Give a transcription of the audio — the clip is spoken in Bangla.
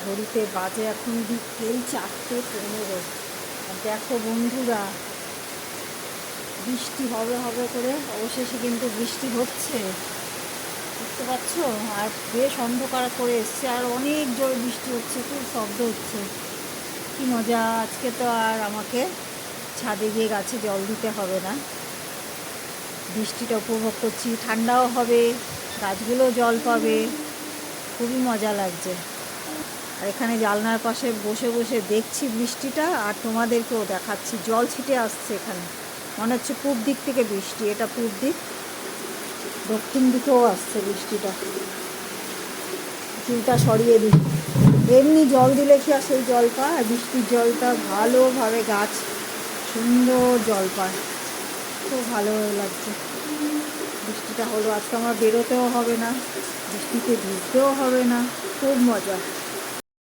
ঘড়িতে বাজে এখন বিকেল 4:15। আর দেখো বন্ধুরা, বৃষ্টি হবে হবে করে অবশেষে কিন্তু বৃষ্টি হচ্ছে, দেখতে পাচ্ছ। আর বেশ অন্ধকার করে এসছে, আর অনেক জোর বৃষ্টি হচ্ছে, খুব শব্দ হচ্ছে। কি মজা! আজকে তো আর আমাকে ছাদে গিয়ে গাছে জল দিতে হবে না, বৃষ্টিটা উপভোগ করছি, ঠান্ডাও হবে, গাছগুলো জল পাবে, খুবই মজা লাগছে। আর এখানে জানলার পাশে বসে বসে দেখছি বৃষ্টিটা, আর তোমাদেরকেও দেখাচ্ছি। জল ছিটে আসছে এখানে, মনে হচ্ছে পূব দিক থেকে বৃষ্টি, এটা পূব দিক, দক্ষিণ দিকেও আসছে বৃষ্টিটা। চুলটা সরিয়ে দিই, এমনি জল দিলে কি আর সেই জল পায়? আর বৃষ্টির জলটা ভালোভাবে গাছ সুন্দর জল পায়, খুব ভালো লাগছে। বৃষ্টিটা হলো, আজকে আমার বেরোতেও হবে না, বৃষ্টিতে ভিজতেও হবে না, খুব মজা।